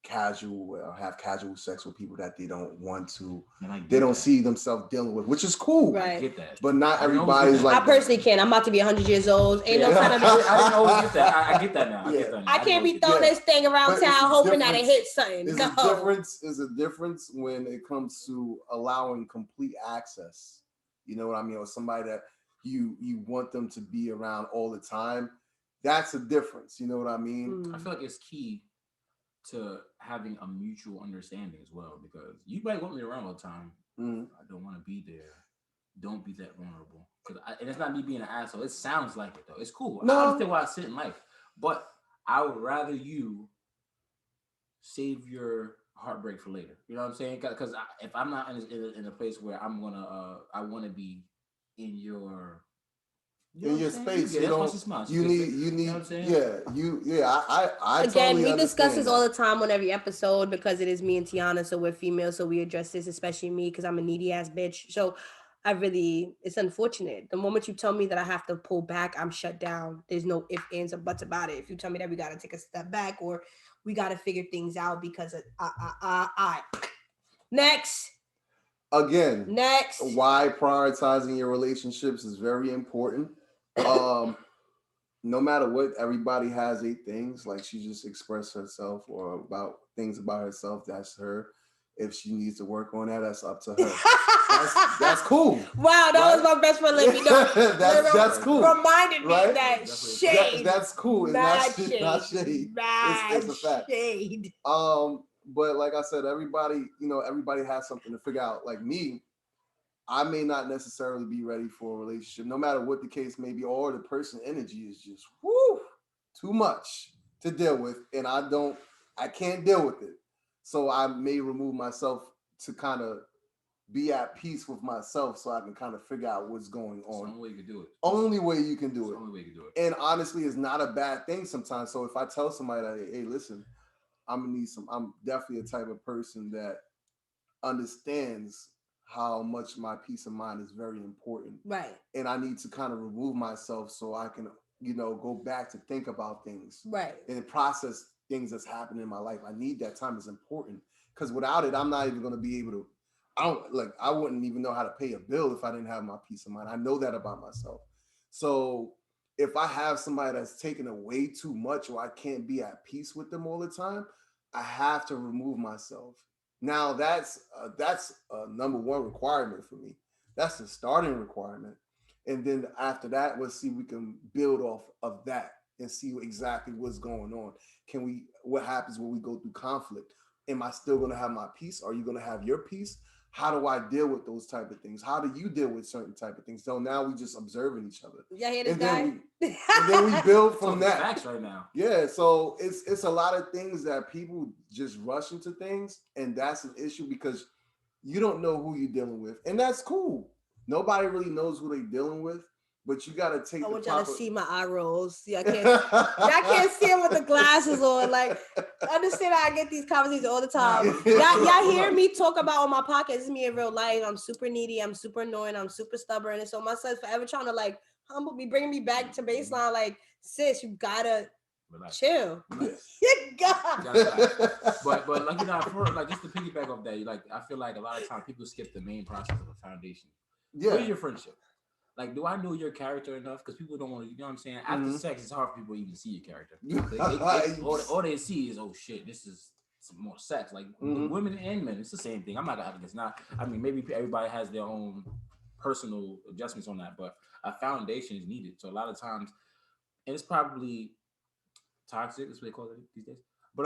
casual or have casual sex with people that they don't want to, And they don't see themselves dealing with, which is cool. Right. I get that. But not everybody's like I personally can't. I'm about to be 100 years old. Ain't no kind of. I didn't always get that. I get that now. I get that now. I can't be throwing this thing around But town hoping that it hits something. There's a difference when it comes to allowing complete access. You know what I mean? Or somebody that you want them to be around all the time. That's a difference. You know what I mean? I feel like it's key to having a mutual understanding as well, because you might want me around all the time. I don't want to be there. Don't be that vulnerable. And it's not me being an asshole. It sounds like it though. It's cool. I understand why I sit in life, but I would rather you save your heartbreak for later. You know what I'm saying? Because if I'm not in a place where I'm gonna, I want to be in your. In your space, you need, you know what I'm saying? I again, totally we discuss this all that. the time on every episode because it is me and Tiana, so we're female, so we address this, especially me because I'm a needy ass bitch. So it's unfortunate. The moment you tell me that I have to pull back, I'm shut down. There's no ifs, ands, or buts about it. If you tell me that we got to take a step back or we got to figure things out because of next. Again, next. Why prioritizing your relationships is very important. No matter what, everybody has 8 things. Like she just expressed herself or about things about herself. That's her. If she needs to work on that, that's up to her. that's cool. Wow, that was my best friend. Let me know. that's cool. Reminded me that shade. That's cool. It's not shade. It's a fact. Shade. But like I said, everybody has something to figure out. Like me, I may not necessarily be ready for a relationship, no matter what the case may be, or the person energy is just too much to deal with, and I can't deal with it. So I may remove myself to kind of be at peace with myself, so I can kind of figure out what's going on. It's the only way you can do it. Only way you can do it. It's the only way you can do it. And honestly, it's not a bad thing sometimes. So if I tell somebody that, hey, listen, I'm definitely a type of person that understands how much my peace of mind is very important. Right. And I need to kind of remove myself so I can, go back to think about things. Right. And process things that's happening in my life. I need that time. It's important. Because without it, I'm not even going to be able to, I wouldn't even know how to pay a bill if I didn't have my peace of mind. I know that about myself. So if I have somebody that's taking away too much or I can't be at peace with them all the time, I have to remove myself. Now that's a number one requirement for me. That's the starting requirement. And then after that, let's see, we can build off of that and see exactly what's going on. What happens when we go through conflict? Am I still going to have my peace? Are you going to have your peace? How do I deal with those type of things? How do you deal with certain type of things? So now we just observing each other. Yeah, hear this guy? And then we build from that. Facts right now. Yeah, so it's a lot of things that people just rush into things, and that's an issue because you don't know who you're dealing with, and that's cool. Nobody really knows who they're dealing with, but you got to take. I want y'all to see my eye rolls. Yeah, I can't see it with the glasses on. Like, understand how I get these conversations all the time. Y'all hear me talk about on my podcast. This is me in real life. I'm super needy. I'm super annoying. I'm super stubborn. And so my son's forever trying to humble me, bringing me back to baseline. Like, sis, you gotta chill. You gotta. But just to piggyback off that, I feel like a lot of times people skip the main process of a foundation. Yeah. What is your friendship? Like, do I know your character enough? Because people don't want to, you know what I'm saying? After sex, it's hard for people to even see your character. All they see is, oh shit, this is some more sex. Like women and men, it's the same thing. I'm not gonna, it's not. I mean, maybe everybody has their own personal adjustments on that, but a foundation is needed. So a lot of times, and it's probably toxic. That's what they call it these days. But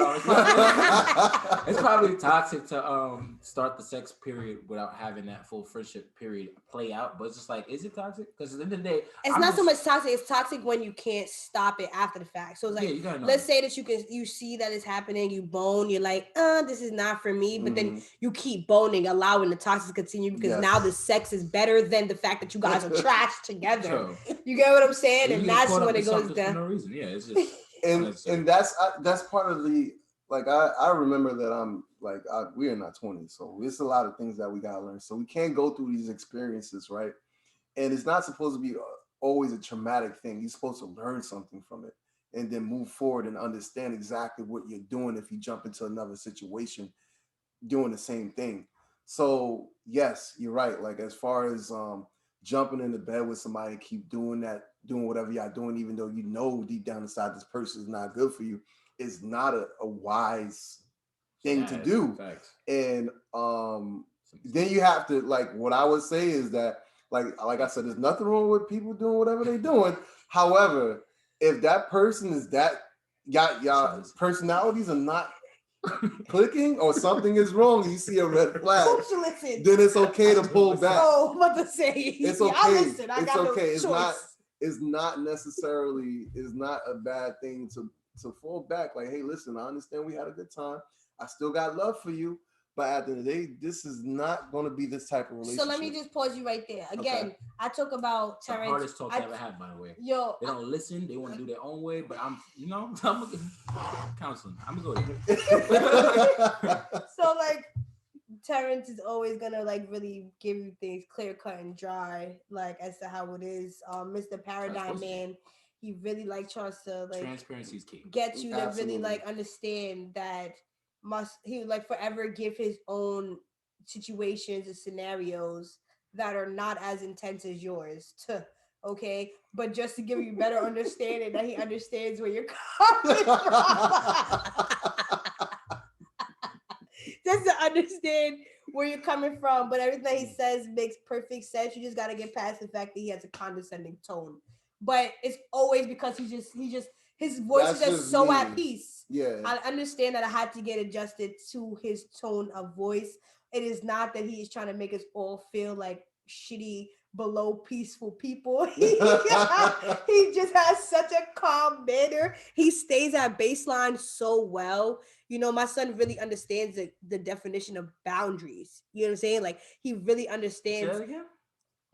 it's probably toxic to start the sex period without having that full friendship period play out. But it's just like, is it toxic? Because at the end of the day, it's not so much toxic. It's toxic when you can't stop it after the fact. So it's like, let's say that you see that it's happening, you bone, you're like, this is not for me. But then you keep boning, allowing the toxic to continue because now the sex is better than the fact that you guys are trash together. Sure. You get what I'm saying? And that's when it goes down. For no reason. Yeah, it's just. And that's part of the I remember that we are not 20, so it's a lot of things that we gotta learn. So we can't go through these experiences, right? And it's not supposed to be always a traumatic thing. You're supposed to learn something from it. and then move forward and understand exactly what you're doing if you jump into another situation doing the same thing. So yes, you're right. Like as far as jumping into bed with somebody, keep doing that, doing whatever y'all doing, even though you know deep down inside this person is not good for you, is not a wise thing to do. Facts. And then you have to, like, what I would say is that, like I said, there's nothing wrong with people doing whatever they're doing. However, if that person is that y'all personalities are not clicking or something is wrong, you see a red flag, then it's okay to pull back. Oh, what to say? It's okay. Listen, I got okay. No It's not necessarily, it's not a bad thing to fall back. Like, hey, listen, I understand we had a good time. I still got love for you, but at the end of the day, this is not going to be this type of relationship. So let me just pause you right there. Again, okay. I talk about Terrence. The hardest talk I ever had, by the way. Yo, they don't listen. They want to do their own way, but I'm counseling. I'm going to go there. So like, Terrence is always gonna like really give you things clear cut and dry, like as to how it is. Mr. Paradigm Man, he really like tries to like transparency is key. Get you to really like understand that he would like forever give his own situations and scenarios that are not as intense as yours. Okay, but just to give you better understanding that he understands where you're coming from. Just to understand where you're coming from, but everything that he says makes perfect sense. You just got to get past the fact that he has a condescending tone, but it's always because his voice is just so me. At peace. Yeah, I understand that I had to get adjusted to his tone of voice. It is not that he is trying to make us all feel like shitty, below peaceful people. He just has such a calm manner. He stays at baseline so well. You know, my son really understands the definition of boundaries. You know what I'm saying? Like, he really understands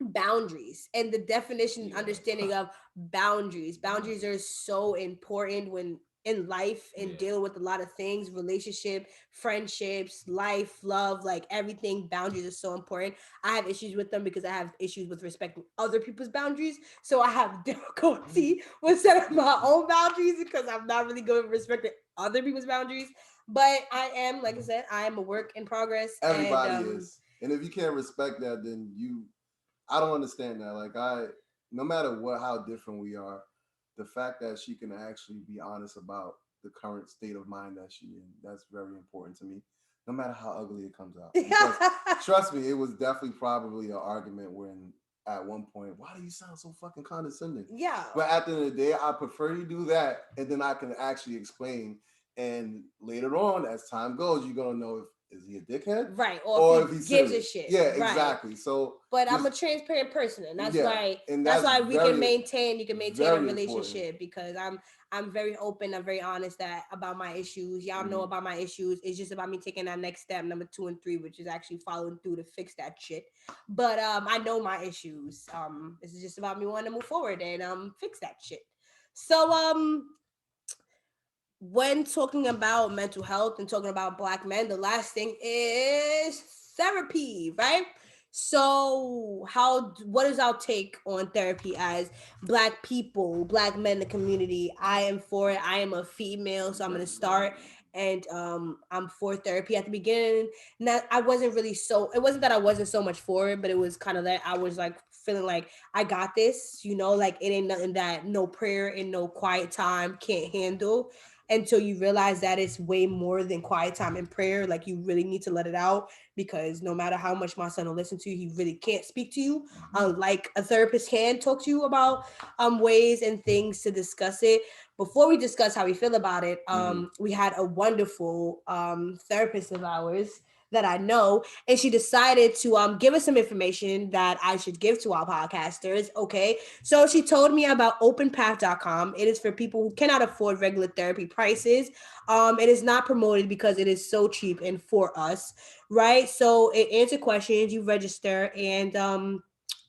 boundaries and the definition, understanding of boundaries. Boundaries are so important when in life and dealing with a lot of things, relationship, friendships, life, love, like everything. Boundaries are so important. I have issues with them because I have issues with respecting other people's boundaries. So I have difficulty with setting my own boundaries because I'm not really good at respecting other people's boundaries. But I am, like I said, I am a work in progress. Everybody is. And if you can't respect that, then I don't understand that. Like, no matter how different we are, the fact that she can actually be honest about the current state of mind that she's in, that's very important to me, no matter how ugly it comes out. Because, trust me, it was definitely probably an argument when at one point, why do you sound so fucking condescending? Yeah. But at the end of the day, I prefer you do that, and then I can actually explain. And later on, as time goes, you're going to know is he a dickhead? Right. Or if he gives a shit. Yeah, right. Exactly. So, but I'm a transparent person, and that's why we can maintain. You can maintain a relationship important. Because I'm very open. I'm very honest about my issues. Y'all know about my issues. It's just about me taking that next step, number 2 and 3, which is actually following through to fix that shit. But I know my issues. This is just about me wanting to move forward and fix that shit. So when talking about mental health and talking about Black men, the last thing is therapy, right? So what is our take on therapy as Black people, Black men in the community? I am for it. I am a female, so I'm going to start. And I'm for therapy. At the beginning, it wasn't that I wasn't so much for it, but it was kind of that I was like feeling like I got this, like it ain't nothing that no prayer and no quiet time can't handle. Until you realize that it's way more than quiet time and prayer. Like, you really need to let it out, because no matter how much my son will listen to you, he really can't speak to you. Like a therapist can talk to you about ways and things to discuss it. Before we discuss how we feel about it, we had a wonderful therapist of ours that I know, and she decided to give us some information that I should give to our podcasters. Okay, so she told me about openpath.com. It is for people who cannot afford regular therapy prices. It is not promoted because it is so cheap and for us, right? So it answers questions, you register, and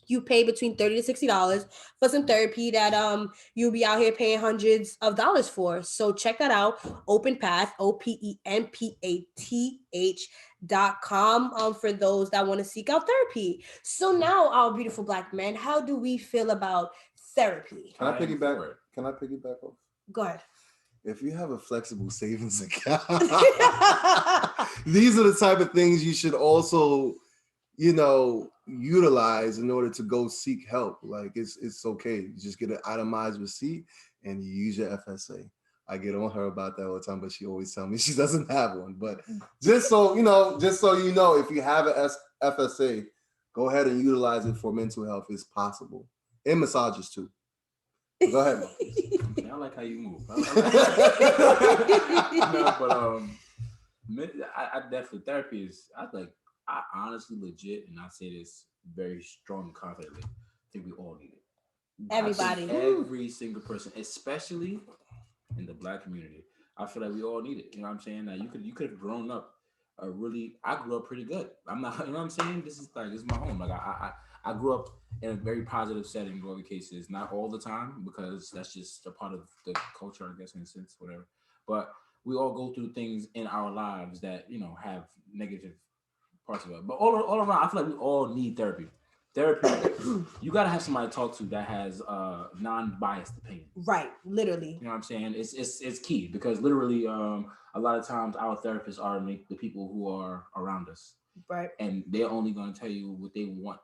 you pay between $30 to $60 for some therapy that you'll be out here paying hundreds of dollars for. So check that out. OpenPath, OPENPATH.com for those that want to seek out therapy. So now, our beautiful Black men, how do we feel about therapy? Can I piggyback off? Go ahead. If you have a flexible savings account, these are the type of things you should also, utilize in order to go seek help. Like it's okay. You just get an itemized receipt and you use your FSA. I get on her about that all the time, but she always tells me she doesn't have one. But just so you know, if you have a FSA, go ahead and utilize it for mental health. It's possible. And massages too. But go ahead, I like how you move. No, but I definitely therapy is. I honestly, legit, and I say this very strong and confidently. I think we all need it. Everybody. Every single person, especially in the Black community. I feel like we all need it. You know what I'm saying? Now you could have grown up I grew up pretty good. I'm not, you know what I'm saying? This is my home. Like I grew up in a very positive setting in all cases, not all the time, because that's just a part of the culture, I guess, in a sense, whatever. But we all go through things in our lives that, have negative parts of it. But all around, I feel like we all need therapy. Therapy, you gotta have somebody to talk to that has non-biased opinion. Right, literally. You know what I'm saying? It's key, because literally, a lot of times our therapists are the people who are around us, right? And they're only gonna tell you what they want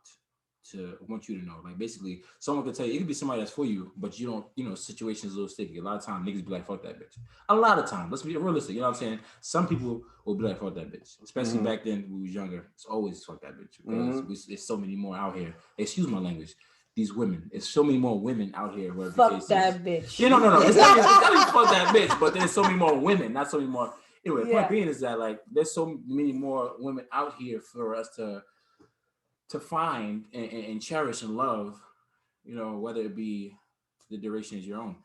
you to know. Like, basically, someone could tell you, it could be somebody that's for you, but you don't. Situations a little sticky. A lot of times niggas be like, fuck that bitch. A lot of times, let's be realistic. You know what I'm saying? Some people will be like, fuck that bitch. Especially back then when we was younger. It's always fuck that bitch, because there's so many more out here. Excuse my language. These women, there's so many more women out here. Fuck that bitch. No. It's not even fuck that bitch, but there's so many more women, not so many more. Anyway, the point being is that, like, there's so many more women out here for us to find and cherish and love, whether it be the duration is your own.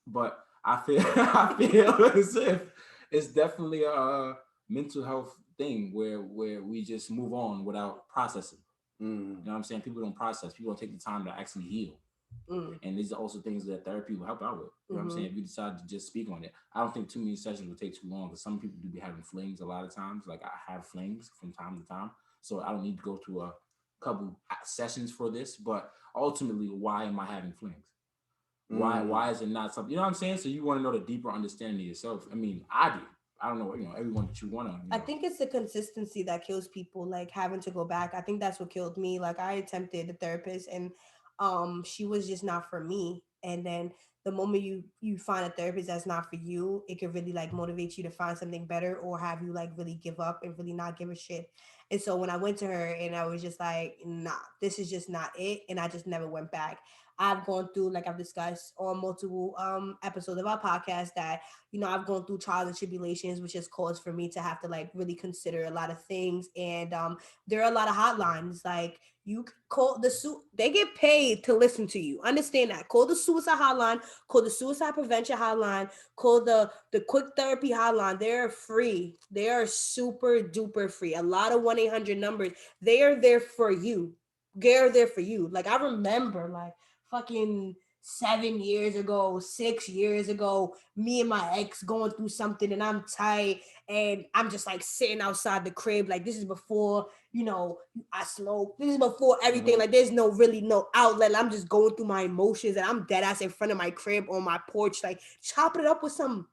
But I feel as if it's definitely a mental health thing where we just move on without processing. You know what I'm saying? People don't process. People don't take the time to actually heal. And these are also things that therapy will help out with. You know what I'm saying? If you decide to just speak on it, I don't think too many sessions will take too long, because some people do be having flings a lot of times. Like, I have flings from time to time, so I don't need to go through a couple sessions for this. But ultimately, why am I having flings? Why is it not something? You know what I'm saying? So you want to know the deeper understanding of yourself. I mean, I do. I don't know, everyone that you want to. I think it's the consistency that kills people, like having to go back. I think that's what killed me. Like, I attempted a therapist, and she was just not for me. And then the moment you find a therapist that's not for you, it could really like motivate you to find something better, or have you like really give up and really not give a shit. And so when I went to her, and I was just like, nah, this is just not it, and I just never went back. I've gone through, like I've discussed on multiple episodes of our podcast, that I've gone through trials and tribulations, which has caused for me to have to like really consider a lot of things. And there are a lot of hotlines. Like, you call they get paid to listen to you. Understand that. Call the suicide hotline, call the suicide prevention hotline, call the quick therapy hotline. They're free. They are super duper free. A lot of 1-800 numbers. They are there for you. They're there for you. Like, I remember, like, fucking 7 years ago, 6 years ago, me and my ex going through something, and I'm tight, and I'm just like sitting outside the crib. Like, this is before, I smoke. This is before everything. Like, there's no outlet. I'm just going through my emotions, and I'm dead ass in front of my crib on my porch, like chopping it up with some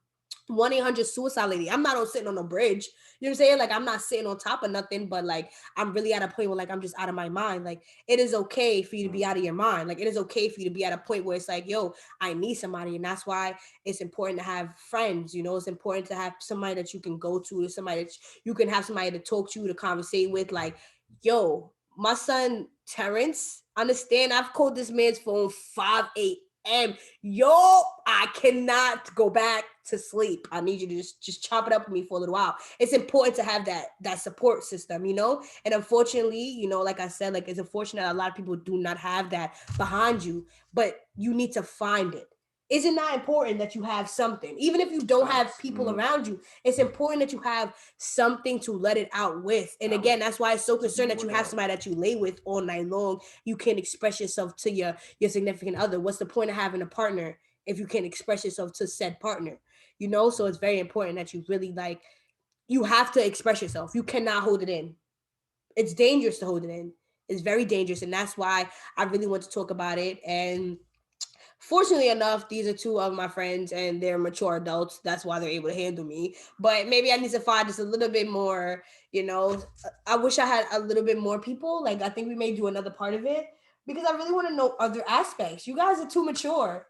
1-800 suicide lady. I'm not sitting on a bridge. You know what I'm saying? Like, I'm not sitting on top of nothing, but like, I'm really at a point where like, I'm just out of my mind. Like, it is okay for you to be out of your mind. Like, it is okay for you to be at a point where it's like, yo, I need somebody. And that's why it's important to have friends. It's important to have somebody that you can go to, somebody that you can have somebody to talk to conversate with. Like, yo, my son, Terrence, understand, I've called this man's phone 5 a.m. Yo, I cannot go back to sleep. I need you to just chop it up with me for a little while. It's important to have that support system, and unfortunately, like I said, like, it's unfortunate a lot of people do not have that behind you, but you need to find it. Is it not important that you have something? Even if you don't have people around you, it's important that you have something to let it out with. And again, that's why it's so concerned that you have somebody that you lay with all night long. You can't express yourself to your significant other. What's the point of having a partner if you can't express yourself to said partner? So it's very important that you really, like, you have to express yourself. You cannot hold it in. It's dangerous to hold it in. It's very dangerous. And that's why I really want to talk about it. And Fortunately enough, these are two of my friends and they're mature adults. That's why they're able to handle me. But maybe I need to find just a little bit more, I wish I had a little bit more people. Like, I think we may do another part of it because I really want to know other aspects. You guys are too mature.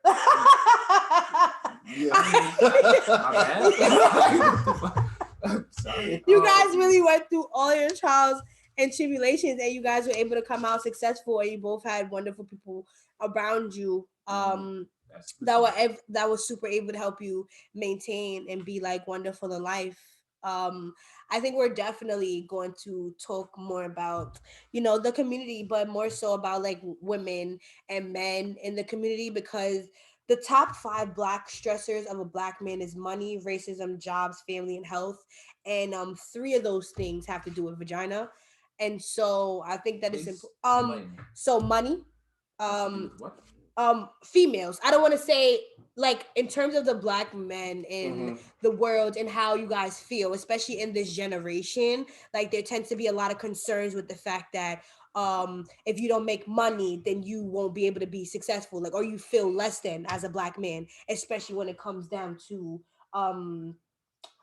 Yeah. Sorry. You guys really went through all your trials and tribulations and you guys were able to come out successful and you both had wonderful people around you that was super able to help you maintain and be like wonderful in life. I think we're definitely going to talk more about the community, but more so about like women and men in the community, because the top 5 Black stressors of a Black man is money, racism, jobs, family, and health. And 3 of those things have to do with vagina. And so I think that it's important. So money, females. I don't want to say like in terms of the Black men in the world and how you guys feel, especially in this generation. Like there tends to be a lot of concerns with the fact that if you don't make money, then you won't be able to be successful, like, or you feel less than as a Black man, especially when it comes down to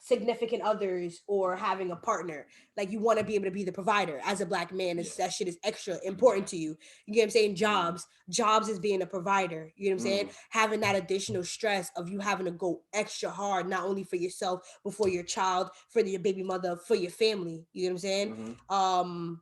significant others or having a partner. Like you want to be able to be the provider as a Black man. That shit is extra important to you. You get what I'm saying? Jobs is being a provider. You know what I'm saying? Having that additional stress of you having to go extra hard, not only for yourself, but for your child, for your baby mother, for your family. You know what I'm saying?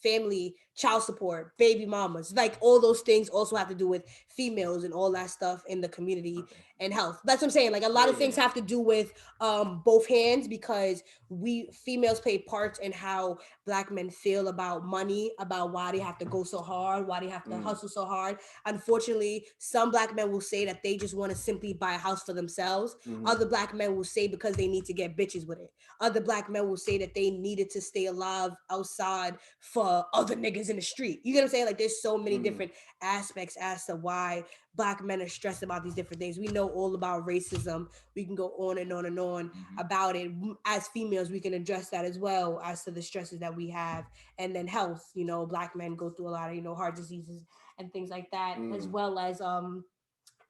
Family, child support, baby mamas, like all those things also have to do with females and all that stuff in the community and health. That's what I'm saying. Like a lot of things have to do with both hands, because we females play parts in how Black men feel about money, about why they have to go so hard, why they have to hustle so hard. Unfortunately, some Black men will say that they just want to simply buy a house for themselves. Other Black men will say because they need to get bitches with it. Other Black men will say that they needed to stay alive outside for other niggas in the street. You get what I'm saying? Like there's so many different aspects as to why Black men are stressed about these different things. We know all about racism. We can go on and on and on about it. As females, we can address that as well as to the stresses that we have. And then health, Black men go through a lot of, heart diseases and things like that, as well as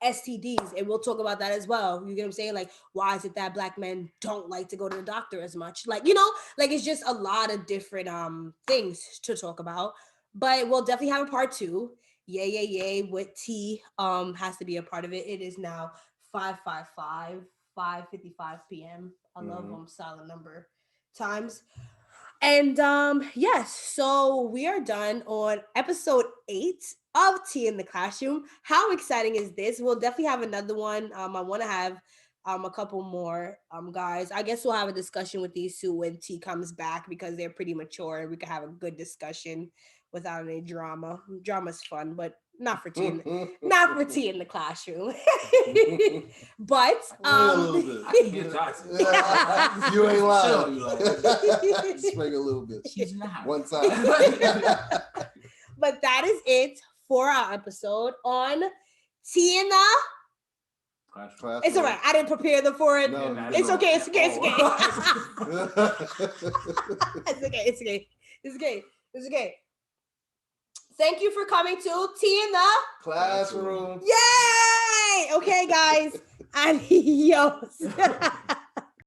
STDs, and we'll talk about that as well. You get what I'm saying? Like, why is it that Black men don't like to go to the doctor as much? Like, like it's just a lot of different things to talk about. But we'll definitely have a part 2. Yay with T has to be a part of it. It is now 5:55 p.m. I love solid number times. And yes, so we are done on episode 8 of Tea in the Classroom. How exciting is this? We'll definitely have another one. I want to have a couple more guys. I guess we'll have a discussion with these two when T comes back, because they're pretty mature and we can have a good discussion without any drama. Drama's fun, but not for tea in the classroom. But I can get toxic. You ain't lying. Just make a little bit. She's not. One time. But that is it for our episode on Tea in the Classroom. It's all right. I didn't prepare them for it. No, it's okay. It's okay. It's okay. It's okay. Thank you for coming to Tea in the Classroom. Yay! Okay, guys. Adios.